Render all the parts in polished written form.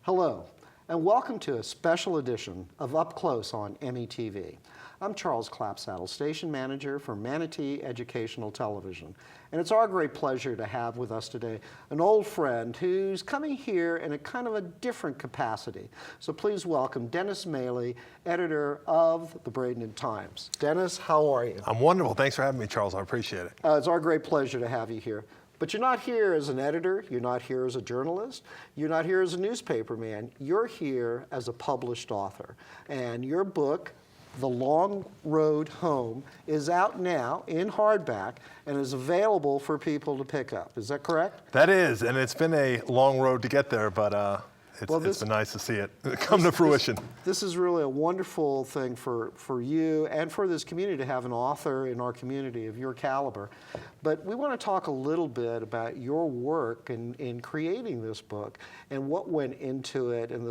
Hello, and welcome to a special edition of Up Close on METV. I'm Charles Clapsaddle, station manager for Manatee Educational Television, and it's our great pleasure to have with us today an old friend who's coming here in a kind of a different capacity. So please welcome Dennis Maley, editor of the Bradenton Times. Dennis, how are you? I'm wonderful. Thanks for having me, Charles. I appreciate it. It's our great pleasure to have you here. But you're not here as an editor, you're not here as a journalist, you're not here as a newspaper man, you're here as a published author. And your book, The Long Road Home, is out now in hardback and is available for people to pick up. Is that correct? That is, and it's been a long road to get there, but it's been nice to see it come to fruition. This is really a wonderful thing for you and for this community to have an author in our community of your caliber. But we want to talk a little bit about your work in creating this book and what went into it and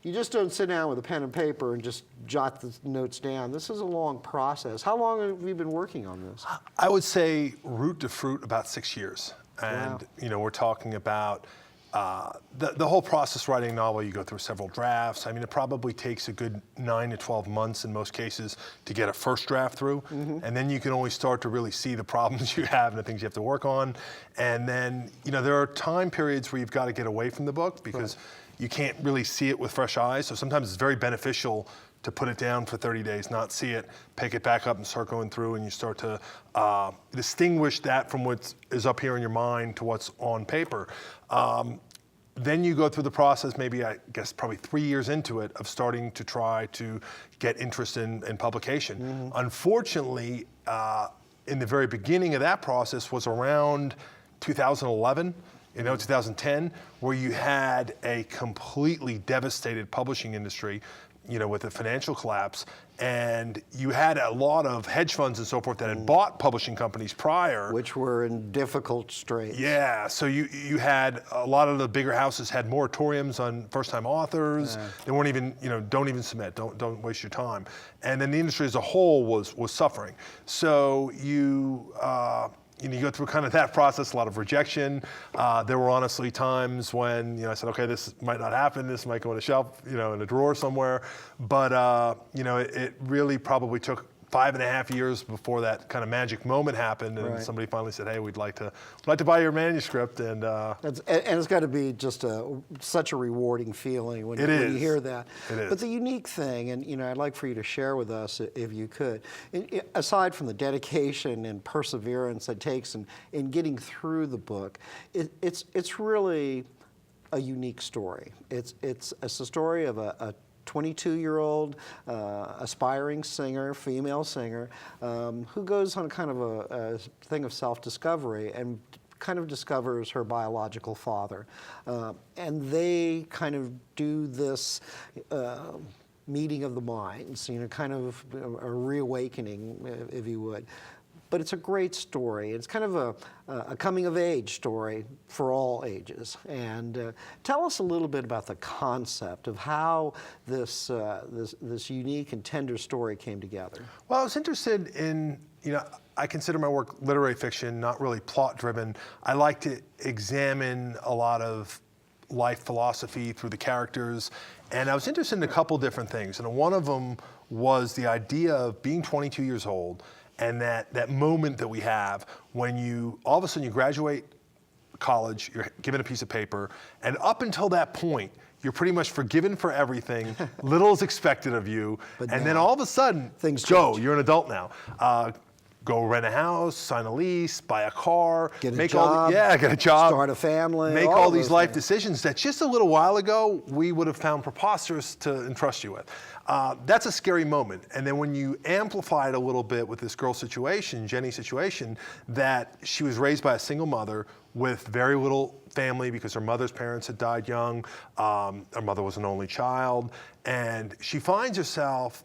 you just don't sit down with a pen and paper and just jot the notes down. This is a long process. How long have you been working on this? I would say root to fruit about 6 years. And Wow. We're talking about the whole process writing a novel. You go through several drafts. I mean, it probably takes a good 9 to 12 months in most cases to get a first draft through. Mm-hmm. And then you can only start to really see the problems you have and the things you have to work on. And then, there are time periods where you've got to get away from the book because you can't really see it with fresh eyes. So sometimes it's very beneficial to put it down for 30 days, not see it, pick it back up and start going through, and you start to distinguish that from what is up here in your mind to what's on paper. Then you go through the process, maybe I guess probably 3 years into it, of starting to try to get interest in publication. Mm-hmm. Unfortunately, in the very beginning of that process was around 2011, 2010, where you had a completely devastated publishing industry, with the financial collapse, and you had a lot of hedge funds and so forth that had bought publishing companies prior. Which were in difficult straits. Yeah, so you had a lot of the bigger houses had moratoriums on first-time authors. Yeah. They weren't even, don't even submit, don't waste your time. And then the industry as a whole was suffering. So you go through kind of that process, a lot of rejection. There were honestly times when, I said, okay, this might not happen. This might go on a shelf, in a drawer somewhere. But, it really probably took 5.5 years before that kind of magic moment happened, and somebody finally said, "Hey, we'd like to buy your manuscript." And it's got to be just such a rewarding feeling when you hear that. It is. But the unique thing, and I'd like for you to share with us, if you could, aside from the dedication and perseverance it takes in getting through the book, it's really a unique story. It's a story of a 22-year-old aspiring singer, female singer, who goes on kind of a thing of self-discovery and kind of discovers her biological father. And they kind of do this meeting of the minds, kind of a reawakening, if you would. But it's a great story. It's kind of a coming-of-age story for all ages. And tell us a little bit about the concept of how this unique and tender story came together. Well, I was interested in, I consider my work literary fiction, not really plot-driven. I like to examine a lot of life philosophy through the characters. And I was interested in a couple different things. And one of them was the idea of being 22 years old, and that moment that we have when all of a sudden you graduate college, you're given a piece of paper, and up until that point, you're pretty much forgiven for everything, little is expected of you, and then all of a sudden, things change. you're an adult now. go rent a house, sign a lease, buy a car, get a make job, get a job, start a family, make all these those life things. decisions that just a little while ago we would have found preposterous to entrust you with. That's a scary moment. And then when you amplify it a little bit with this girl's situation, Jenny's situation, that she was raised by a single mother with very little family because her mother's parents had died young. Her mother was an only child. And she finds herself,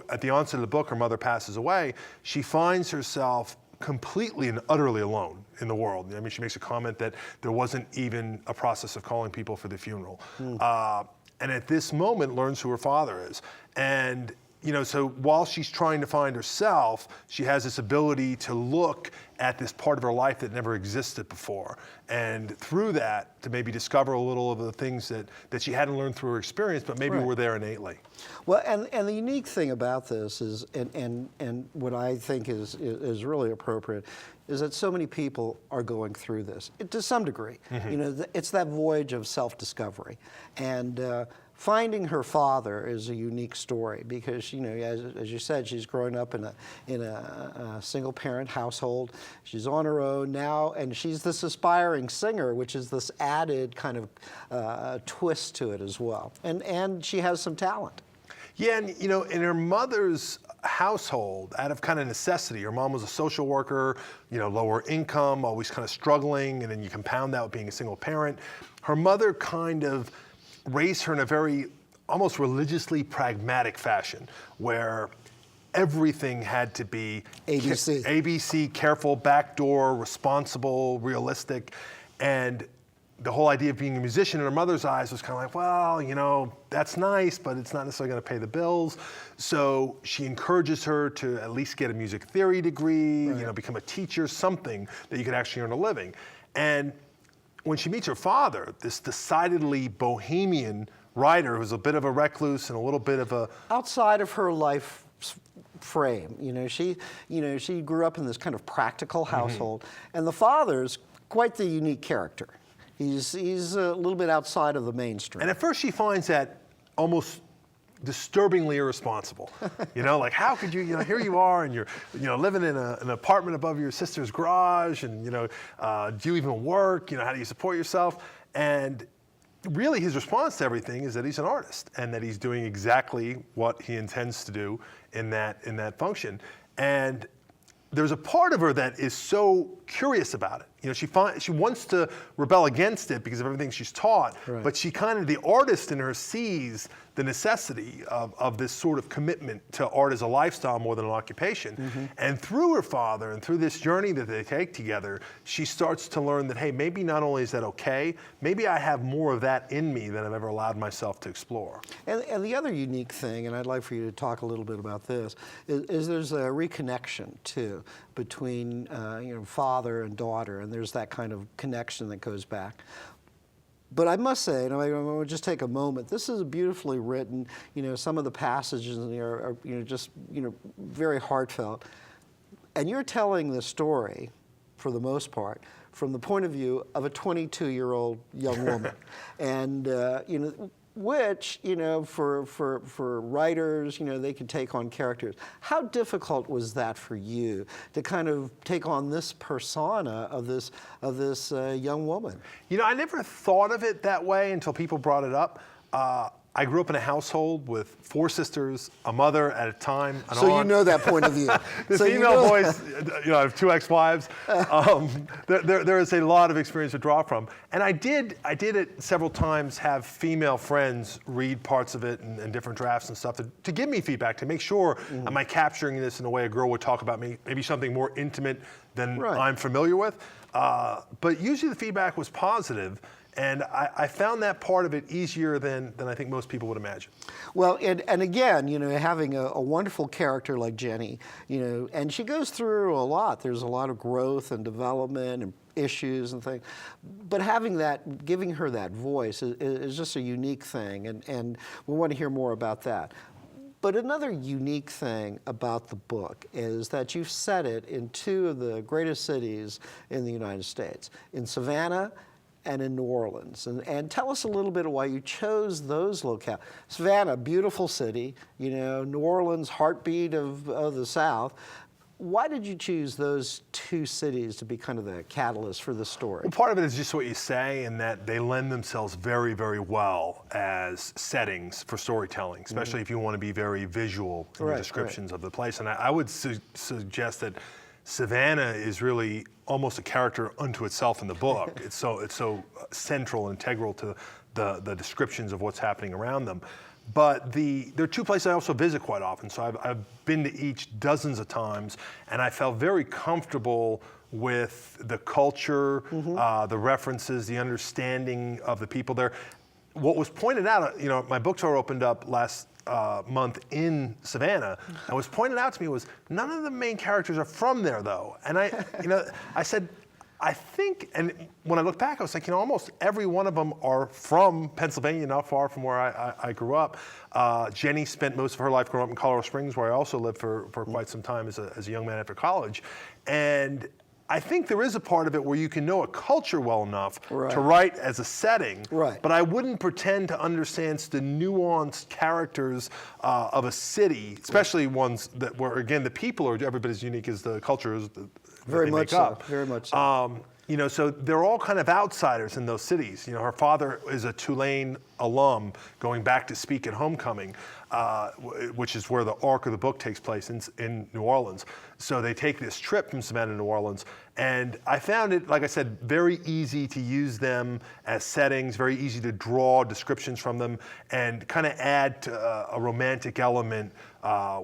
at the onset of the book, her mother passes away. She finds herself completely and utterly alone in the world. I mean, she makes a comment that there wasn't even a process of calling people for the funeral. And at this moment learns who her father is. And so while she's trying to find herself, she has this ability to look at this part of her life that never existed before. And through that, to maybe discover a little of the things that she hadn't learned through her experience, but maybe were there innately. Well, and the unique thing about this is, and what I think is really appropriate, is that so many people are going through this to some degree. It's that voyage of self-discovery, and finding her father is a unique story because as you said, she's growing up in a single-parent household. She's on her own now, and she's this aspiring singer, which is this added kind of twist to it as well. And she has some talent. Yeah, and in her mother's household, out of kind of necessity, her mom was a social worker, lower income, always kind of struggling, and then you compound that with being a single parent. Her mother kind of raised her in a very almost religiously pragmatic fashion, where everything had to be ABC, careful, backdoor, responsible, realistic, and the whole idea of being a musician in her mother's eyes was kind of like, well, that's nice, but it's not necessarily going to pay the bills. So she encourages her to at least get a music theory degree, become a teacher, something that you could actually earn a living. And when she meets her father, this decidedly bohemian writer who's a bit of a recluse and a little bit of a... outside of her life frame, she grew up in this kind of practical household, and the father's quite the unique character. He's a little bit outside of the mainstream. And at first she finds that almost disturbingly irresponsible. Like how could you, here you are and you're, living in an apartment above your sister's garage and, do you even work? How do you support yourself? And really his response to everything is that he's an artist and that he's doing exactly what he intends to do in that function. And there's a part of her that is so curious about it. She wants to rebel against it because of everything she's taught, but she kind of, the artist in her sees the necessity of this sort of commitment to art as a lifestyle more than an occupation. And through her father and through this journey that they take together, she starts to learn that, hey, maybe not only is that okay, maybe I have more of that in me than I've ever allowed myself to explore. And the other unique thing, and I'd like for you to talk a little bit about this, is there's a reconnection too between father and daughter, and there's that kind of connection that goes back. But I must say, and I want to just take a moment, this is beautifully written. Some of the passages in there are just very heartfelt. And you're telling the story, for the most part, from the point of view of a 22-year-old young woman. And which, for writers, they can take on characters. How difficult was that for you to kind of take on this persona of this young woman? I never thought of it that way until people brought it up. I grew up in a household with 4 sisters, a mother at a time, an so aunt. You know that point of view. The female voice, I have 2 ex-wives. There is a lot of experience to draw from. And I did it several times, have female friends read parts of it and different drafts and stuff to give me feedback, to make sure, am I capturing this in a way a girl would talk about me, maybe something more intimate than I'm familiar with. But usually the feedback was positive. And I found that part of it easier than I think most people would imagine. Well, and again, having a wonderful character like Jenny, and she goes through a lot. There's a lot of growth and development and issues and things. But giving her that voice is just a unique thing. And we want to hear more about that. But another unique thing about the book is that you've set it in 2 of the greatest cities in the United States, in Savannah and in New Orleans. And tell us a little bit of why you chose those locales. Savannah, beautiful city, New Orleans, heartbeat of the South. Why did you choose those two cities to be kind of the catalyst for the story? Well, part of it is just what you say, in that they lend themselves very, very well as settings for storytelling, especially if you want to be very visual in your descriptions of the place. And I would suggest that Savannah is really almost a character unto itself in the book. It's so central and integral to the descriptions of what's happening around them. But there are two places I also visit quite often. So I've been to each dozens of times, and I felt very comfortable with the culture, the references, the understanding of the people there. What was pointed out, my book tour opened up last month in Savannah, and what was pointed out to me was none of the main characters are from there, though. And I said, I think, and when I look back, I was like, almost every one of them are from Pennsylvania, not far from where I grew up. Jenny spent most of her life growing up in Colorado Springs, where I also lived for quite some time as a young man after college. And I think there is a part of it where you can know a culture well enough to write as a setting, but I wouldn't pretend to understand the nuanced characters of a city, especially ones that where, again, the people are every bit as unique as the cultures Very much so. Very much so. So they're all kind of outsiders in those cities. Her father is a Tulane alum going back to speak at homecoming, which is where the arc of the book takes place in New Orleans. So they take this trip from Savannah to New Orleans, and I found it, like I said, very easy to use them as settings, very easy to draw descriptions from them, and kind of add to, a romantic element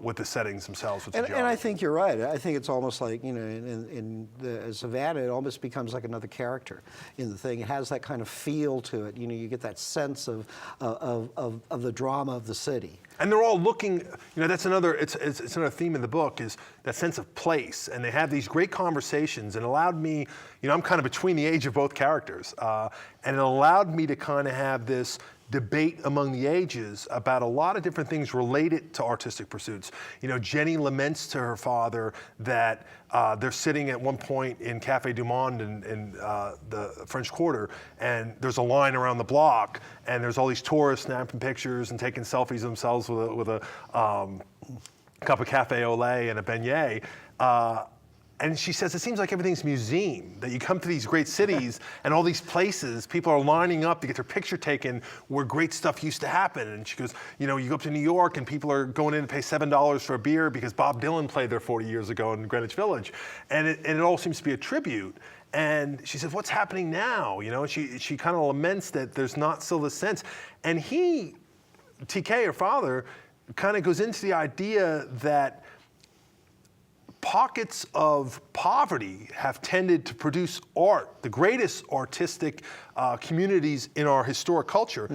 with the settings themselves. And I think you're right. I think it's almost like, in Savannah, it almost becomes like another character in the thing. It has that kind of feel to it. You get that sense of the drama of the city. And they're all looking, that's another, it's another theme in the book, is that sense of place. And they have these great conversations, and allowed me, I'm kind of between the age of both characters. And it allowed me to kind of have this debate among the ages about a lot of different things related to artistic pursuits. Jenny laments to her father that they're sitting at one point in Café du Monde in the French Quarter, and there's a line around the block, and there's all these tourists snapping pictures and taking selfies of themselves with a cup of cafe au lait and a beignet. And she says, it seems like everything's museum, that you come to these great cities and all these places, people are lining up to get their picture taken where great stuff used to happen. And she goes, you go up to New York and people are going in to pay $7 for a beer because Bob Dylan played there 40 years ago in Greenwich Village. And it all seems to be a tribute. And she says, what's happening now? She kind of laments that there's not still this sense. And TK, her father, kind of goes into the idea that pockets of poverty have tended to produce art, the greatest artistic communities in our historic culture,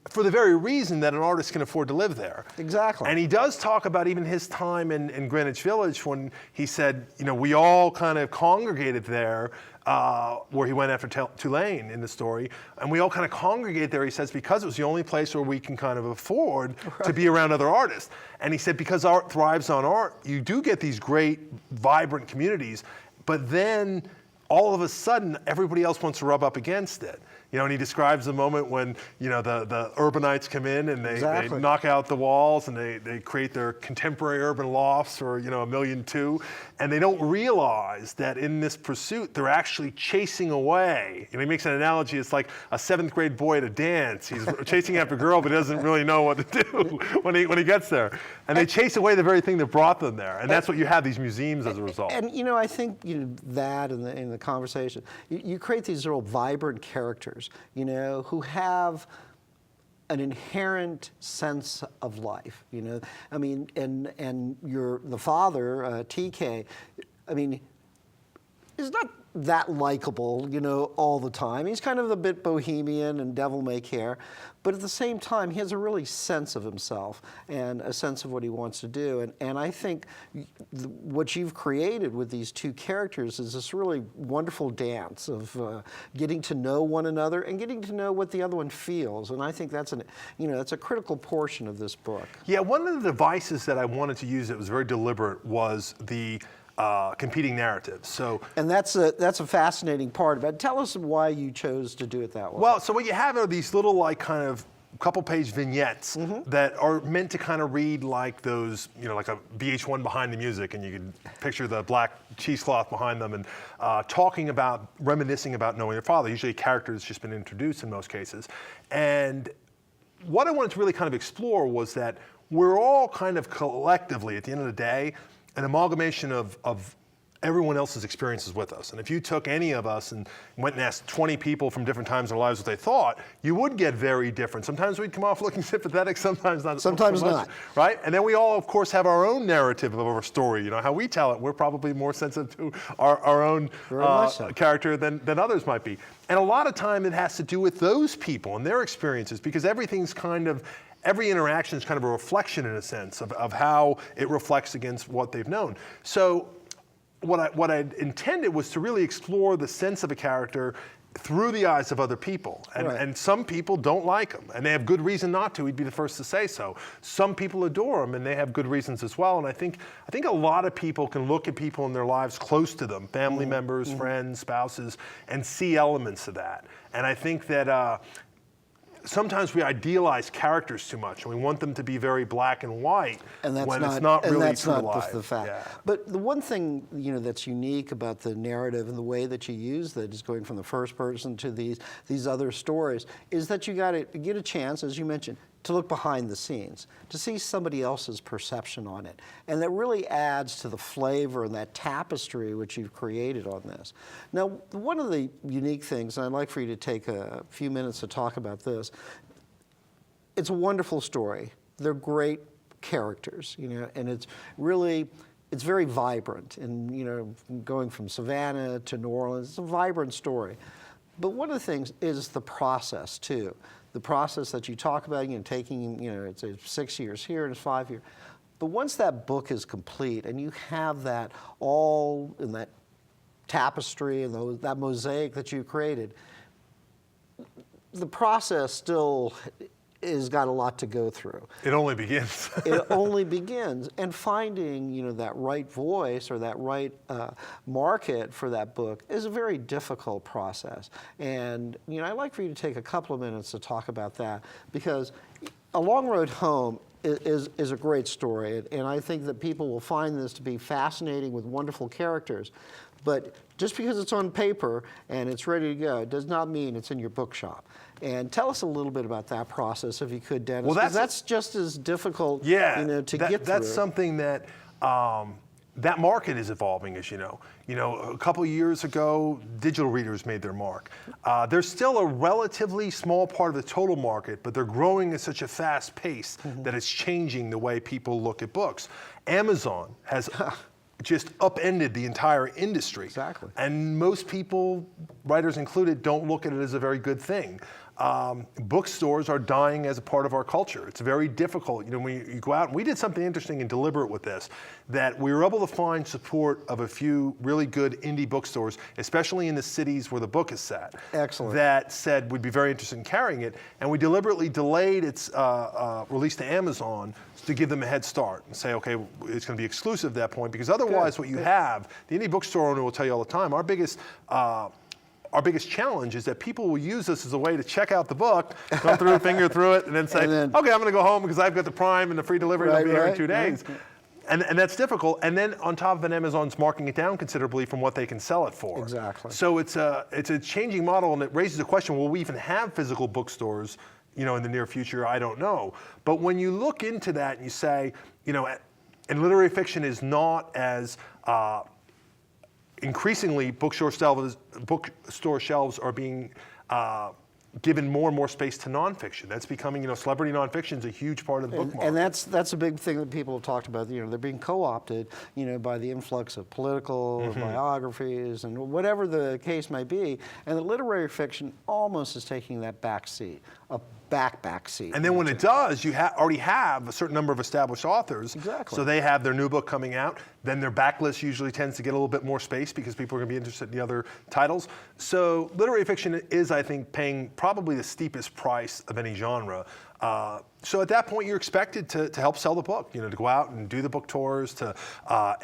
for the very reason that an artist can afford to live there. Exactly. And he does talk about even his time in Greenwich Village, when he said, we all kind of congregated there, where he went after Tulane in the story, and we all kind of congregated there, he says, because it was the only place where we can kind of afford to be around other artists. And he said, because art thrives on art, you do get these great, vibrant communities, but then all of a sudden, everybody else wants to rub up against it. And he describes the moment when, the urbanites come in and they knock out the walls and they create their contemporary urban lofts for, $1.2 million. And they don't realize that in this pursuit, they're actually chasing away. He makes an analogy, it's like a 7th grade boy at a dance. He's chasing after a girl, but he doesn't really know what to do when he gets there. And they chase away the very thing that brought them there. And that's what you have, these museums as a result. And, I think, that in the conversation, you create these real vibrant characters, who have an inherent sense of life, I mean, and the father, TK, I mean, is not that likable, all the time. He's kind of a bit bohemian and devil-may-care, but at the same time, he has a really sense of himself and a sense of what he wants to do. And I think what you've created with these two characters is this really wonderful dance of getting to know one another and getting to know what the other one feels. And I think that's that's a critical portion of this book. Yeah, one of the devices that I wanted to use that was very deliberate was the competing narratives. And that's a fascinating part of it. Tell us why you chose to do it that way. Well, so what you have are these little kind of couple page vignettes that are meant to kind of read like those, like a VH1 behind the music, and you can picture the black cheesecloth behind them, and reminiscing about knowing their father, usually a character that's just been introduced in most cases. And what I wanted to really kind of explore was that we're all kind of collectively, at the end of the day, an amalgamation of everyone else's experiences with us. And if you took any of us and went and asked 20 people from different times in their lives what they thought, you would get very different. Sometimes we'd come off looking sympathetic, sometimes not. Sometimes so much, not. Right? And then we all, of course, have our own narrative of our story. How we tell it. We're probably more sensitive to our own character than others might be. And a lot of time it has to do with those people and their experiences, because every interaction is kind of a reflection, in a sense, of how it reflects against what they've known. So what I intended was to really explore the sense of a character through the eyes of other people. And some people don't like him, and they have good reason not to. He'd be the first to say so. Some people adore him, and they have good reasons as well. And I think a lot of people can look at people in their lives close to them, family members, friends, spouses, and see elements of that. And I think that sometimes we idealize characters too much, and we want them to be very black and white, and that's when not, it's not really that's true not life. the fact. Yeah. But the one thing that's unique about the narrative and the way that you use that is going from the first person to these other stories is that you got to get a chance, as you mentioned, to look behind the scenes, to see somebody else's perception on it. And that really adds to the flavor and that tapestry which you've created on this. Now, one of the unique things, and I'd like for you to take a few minutes to talk about this, it's a wonderful story. They're great characters, and it's very vibrant. And, going from Savannah to New Orleans, it's a vibrant story. But one of the things is the process, too. The process that you talk about, taking, it's 6 years here and it's 5 years. But once that book is complete and you have that all in that tapestry and that mosaic that you created, the process still has got a lot to go through. It only begins. It only begins. And finding, that right voice or that right market for that book is a very difficult process. And, I'd like for you to take a couple of minutes to talk about that, because A Long Road Home is a great story. And I think that people will find this to be fascinating with wonderful characters. But just because it's on paper and it's ready to go, it does not mean it's in your bookshop. And tell us a little bit about that process, if you could, Dennis. Well, that's just as difficult, to get through. That's something that that market is evolving, as you know. A couple of years ago, digital readers made their mark. They're still a relatively small part of the total market, but they're growing at such a fast pace that it's changing the way people look at books. Amazon has just upended the entire industry. Exactly. And most people, writers included, don't look at it as a very good thing. Bookstores are dying as a part of our culture. It's very difficult. When you go out, and we did something interesting and deliberate with this, that we were able to find support of a few really good indie bookstores, especially in the cities where the book is set. Excellent. That said we'd be very interested in carrying it, and we deliberately delayed its release to Amazon to give them a head start and say, okay, it's going to be exclusive at that point, because otherwise what you have, the indie bookstore owner will tell you all the time, our biggest challenge is that people will use this as a way to check out the book, go through, finger through it, and then say, okay, I'm going to go home because I've got the Prime and the free delivery, and I'll be here in 2 days. And that's difficult. And then on top of it, Amazon's marking it down considerably from what they can sell it for. Exactly. So it's a changing model, and it raises the question, will we even have physical bookstores, in the near future? I don't know. But when you look into that and you say, and literary fiction is not as increasingly, bookstore shelves are being given more and more space to nonfiction. That's becoming, celebrity nonfiction is a huge part of the book market. And that's a big thing that people have talked about. They're being co-opted, by the influx of political biographies and whatever the case may be. And the literary fiction almost is taking that back seat, a back seat. And then when it does, you already have a certain number of established authors. Exactly. So they have their new book coming out. Then their backlist usually tends to get a little bit more space because people are going to be interested in the other titles. So literary fiction is, I think, paying probably the steepest price of any genre. So at that point, you're expected to help sell the book, to go out and do the book tours, to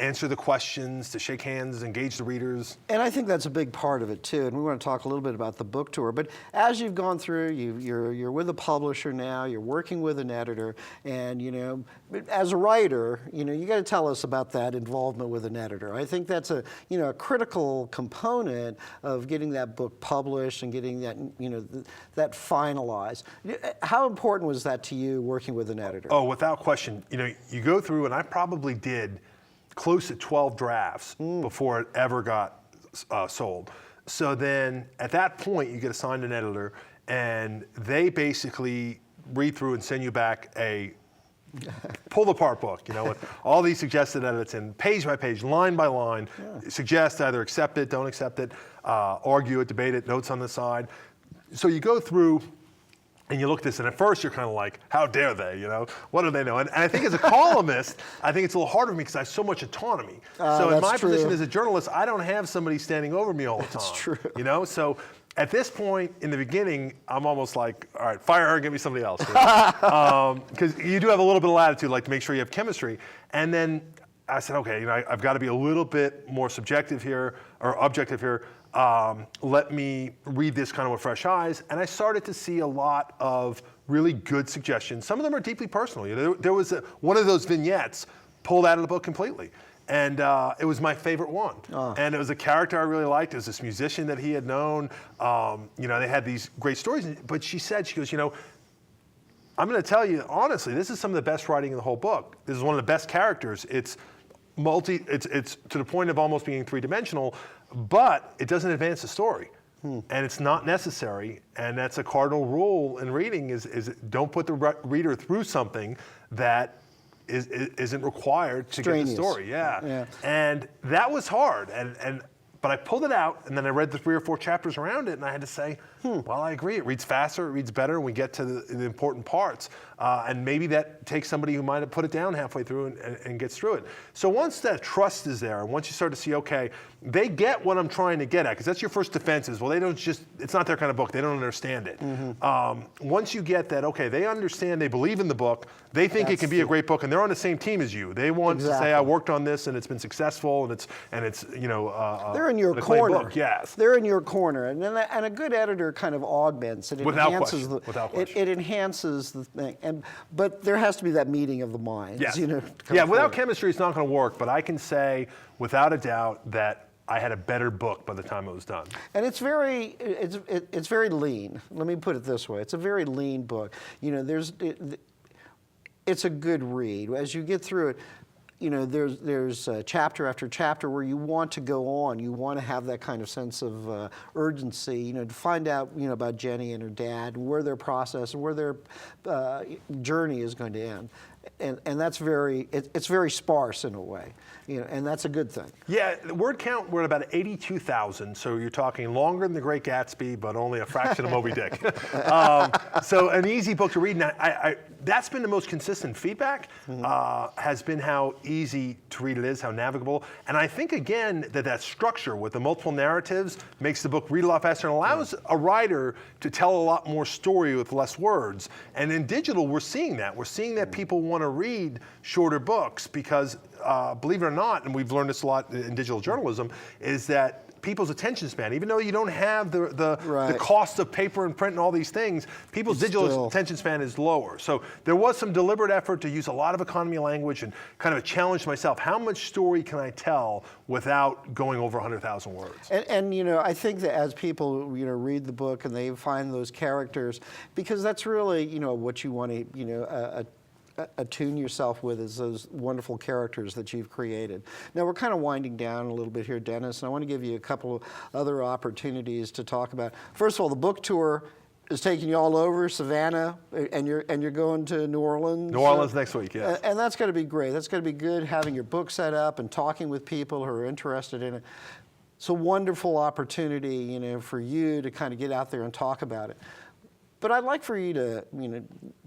answer the questions, to shake hands, engage the readers. And I think that's a big part of it too. And we want to talk a little bit about the book tour. But as you've gone through, you're with a publisher now, you're working with an editor, and as a writer, you got to tell us about that involvement with an editor. I think that's a critical component of getting that book published and getting that that finalized. How important was that to you, working with an editor? Oh, without question. You go through, and I probably did close to 12 drafts before it ever got sold. So then at that point, you get assigned an editor, and they basically read through and send you back a pulled apart book, with all these suggested edits and page by page, line by line, suggest either accept it, don't accept it, argue it, debate it, notes on the side. So you go through and you look at this, and at first you're kind of like, how dare they, what do they know? And I think as a columnist, I think it's a little harder for me because I have so much autonomy. So in my position as a journalist, I don't have somebody standing over me all the time. That's true. So at this point in the beginning, I'm almost like, all right, fire her and give me somebody else. Because you do have a little bit of latitude, like to make sure you have chemistry. And then I said, okay, I've got to be a little bit more subjective here, or objective here. Let me read this kind of with fresh eyes. And I started to see a lot of really good suggestions. Some of them are deeply personal. There was one of those vignettes pulled out of the book completely. And it was my favorite one. And it was a character I really liked. It was this musician that he had known. They had these great stories. But she goes, I'm going to tell you, honestly, this is some of the best writing in the whole book. This is one of the best characters. It's to the point of almost being three-dimensional, but it doesn't advance the story. And it's not necessary. And that's a cardinal rule in reading is don't put the reader through something that isn't required to get the story. Yeah. And that was hard. But I pulled it out, and then I read the 3 or 4 chapters around it, and I had to say, well, I agree. It reads faster, it reads better, and we get to the important parts. And maybe that takes somebody who might have put it down halfway through and gets through it. So once that trust is there, and once you start to see, okay, they get what I'm trying to get at, because that's your first defense is, well, it's not their kind of book. They don't understand it. Once you get that, okay, they understand, they believe in the book, they think it can be a great book, and they're on the same team as you. They want to say, I worked on this, and it's been successful, and it's they're in your corner. Book, yes. They're in your corner, and a good editor kind of augments it. Without enhances question. It enhances the thing, but there has to be that meeting of the minds. Yes. Without forward. Chemistry, it's not going to work. But I can say, without a doubt, that I had a better book by the time it was done. And it's very lean. Let me put it this way: it's a very lean book. It's a good read as you get through it. There's chapter after chapter where you want to go on. You want to have that kind of sense of urgency, to find out, about Jenny and her dad, where their process, where their journey is going to end. And that's it's very sparse in a way, and that's a good thing. Yeah, the word count, we're at about 82,000, so you're talking longer than The Great Gatsby, but only a fraction of Moby Dick. So an easy book to read. Now, that's been the most consistent feedback, has been how easy to read it is, how navigable. And I think, again, that structure with the multiple narratives makes the book read a lot faster and allows a writer to tell a lot more story with less words. And in digital, we're seeing that. We're seeing that people want to read shorter books because, believe it or not, and we've learned this a lot in digital journalism, is that people's attention span, even though you don't have the cost of paper and print and all these things, people's digital attention span is lower. So there was some deliberate effort to use a lot of economy language and kind of a challenge myself. How much story can I tell without going over 100,000 words? And I think that as people read the book and they find those characters, because that's really what you want to attune yourself with is those wonderful characters that you've created. Now we're kind of winding down a little bit here, Dennis, and I want to give you a couple of other opportunities to talk about. First of all, the book tour is taking you all over Savannah, and you're going to New Orleans. New Orleans next week, yes. And that's going to be great. That's going to be good, having your book set up and talking with people who are interested in it. It's a wonderful opportunity, for you to kind of get out there and talk about it. But I'd like for you to,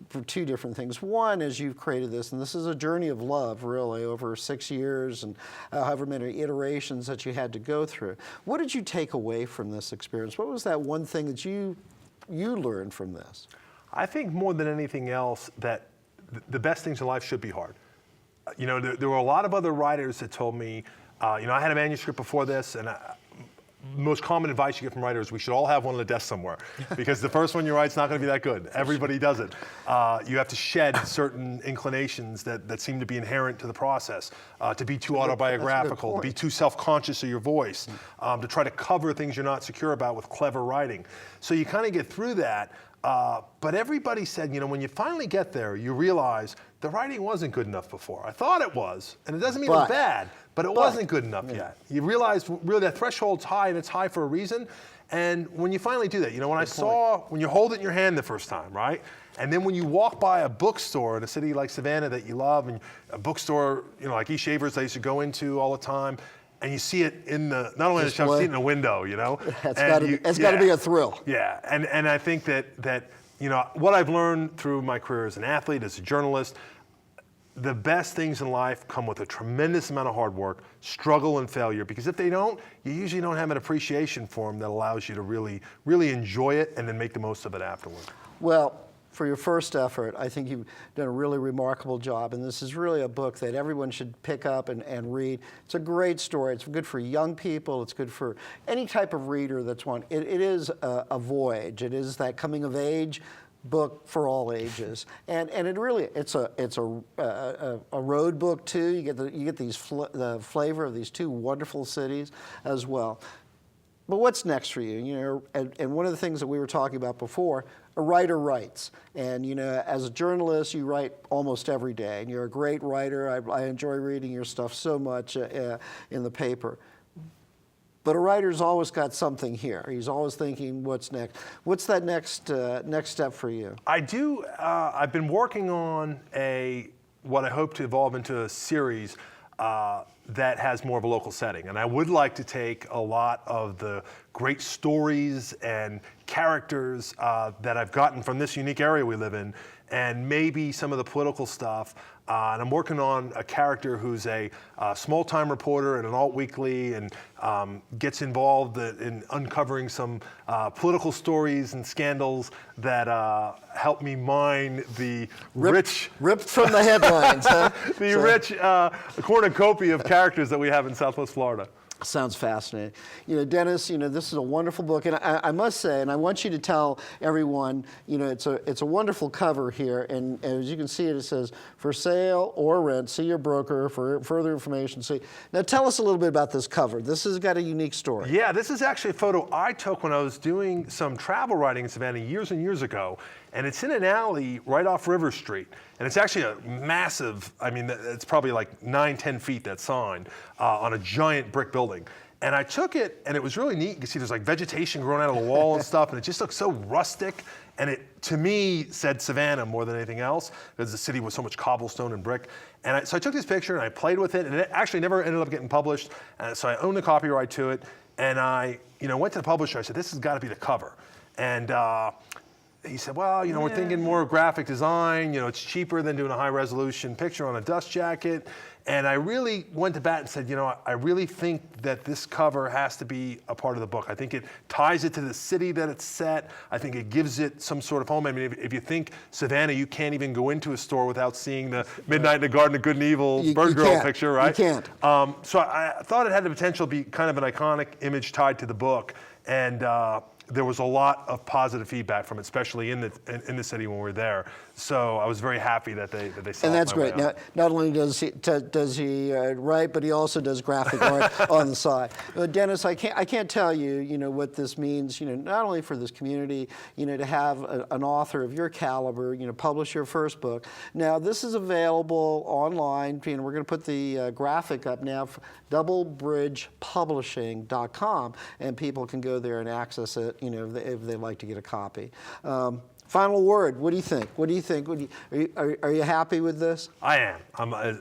for 2 different things. One, as you've created this, and this is a journey of love, really, over 6 years and however many iterations that you had to go through. What did you take away from this experience? What was that one thing that you learned from this? I think more than anything else that the best things in life should be hard. You know, there were a lot of other writers that told me, you know, I had a manuscript before this, and most common advice you get from writers, we should all have one on the desk somewhere, because the first one you write's not going to be that good. Everybody does it. You have to shed certain inclinations that seem to be inherent to the process, to be too autobiographical, to be too self-conscious of your voice, to try to cover things you're not secure about with clever writing. So you kind of get through that. But everybody said, you know, when you finally get there, you realize the writing wasn't good enough before. I thought it was, and it doesn't mean it was bad, but it wasn't good enough yet. You realize really that threshold's high, and it's high for a reason. And when you finally do that, you know, when you hold it in your hand the first time, right? And then when you walk by a bookstore in a city like Savannah that you love, and a bookstore, you know, like East Shavers I used to go into all the time, and you see it in the, not only in the shelf, you see it in the window, you know? It's got to be a thrill. Yeah, and I think that, you know, what I've learned through my career as an athlete, as a journalist, the best things in life come with a tremendous amount of hard work, struggle, and failure, because if they don't, you usually don't have an appreciation for them that allows you to really, really enjoy it and then make the most of it afterward. Well, for your first effort, I think you've done a really remarkable job, and this is really a book that everyone should pick up and read. It's a great story. It's good for young people. It's good for any type of reader that's one. It is a voyage. It is that coming of age book for all ages, and it really it's a road book too. You get the flavor of these two wonderful cities as well. But what's next for you? You know, and one of the things that we were talking about before, a writer writes, and you know, as a journalist, you write almost every day, and you're a great writer. I enjoy reading your stuff so much in the paper. But a writer's always got something here. He's always thinking, what's next? What's that next step for you? I do. I've been working on what I hope to evolve into a series that has more of a local setting. And I would like to take a lot of the great stories and characters that I've gotten from this unique area we live in, and maybe some of the political stuff. And I'm working on a character who's a small-time reporter at an alt weekly, and gets involved in uncovering some political stories and scandals that help me mine the ripped from the headlines, huh? The rich cornucopia of characters that we have in Southwest Florida. Sounds fascinating. You know, Dennis, you know, this is a wonderful book, and I must say, and I want you to tell everyone, you know, it's a wonderful cover here, and as you can see it says, for sale or rent, see your broker for further information. Now tell us a little bit about this cover. This has got a unique story. Yeah, this is actually a photo I took when I was doing some travel writing in Savannah years and years ago, and it's in an alley right off River Street. And it's actually a massive, I mean, it's probably like 9-10 feet, that sign, on a giant brick building. And I took it, and it was really neat. You can see there's like vegetation growing out of the wall and stuff, and it just looked so rustic. And it, to me, said Savannah more than anything else, because the city was so much cobblestone and brick. And so I took this picture, and I played with it, and it actually never ended up getting published. So I own the copyright to it, and I, you know, went to the publisher. I said, this has got to be the cover. And he said, well, you know, we're thinking more graphic design. You know, it's cheaper than doing a high-resolution picture on a dust jacket. And I really went to bat and said, you know, I really think that this cover has to be a part of the book. I think it ties it to the city that it's set. I think it gives it some sort of home. I mean, if you think Savannah, you can't even go into a store without seeing the Midnight in the Garden of Good and Evil Bird Girl picture, right? You can't. So I thought it had the potential to be kind of an iconic image tied to the book. And there was a lot of positive feedback from it, especially in the city when we were there. So I was very happy that they saw it. And that's great. Now, not only does he write, but he also does graphic art on the side. Dennis, I can't tell you, you know, what this means, you know, not only for this community, you know, to have an author of your caliber, you know, publish your first book. Now, this is available online. You know, we're going to put the graphic up now, doublebridgepublishing.com, and people can go there and access it, you know, if they'd like to get a copy. Final word. What do you think? What do you think? Are you happy with this? I am.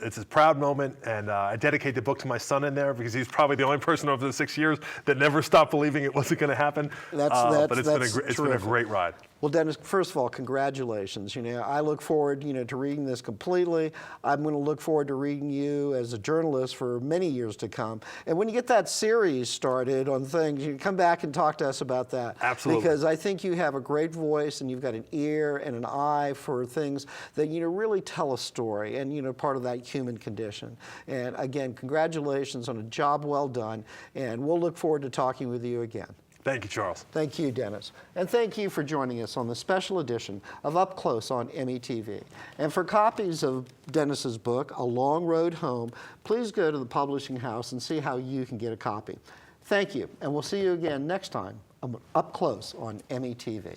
It's a proud moment, and I dedicate the book to my son in there, because he's probably the only person over the 6 years that never stopped believing it wasn't going to happen. But it's been a great ride. Well, Dennis, first of all, congratulations. I look forward, to reading this completely. I'm going to look forward to reading you as a journalist for many years to come. And when you get that series started on things, you come back and talk to us about that. Absolutely. Because I think you have a great voice and you've got an ear and an eye for things that, really tell a story and, part of that human condition. And again, congratulations on a job well done. And we'll look forward to talking with you again. Thank you, Charles. Thank you, Dennis. And thank you for joining us on the special edition of Up Close on METV. And for copies of Dennis's book, A Long Road Home, please go to the publishing house and see how you can get a copy. Thank you, and we'll see you again next time on Up Close on METV.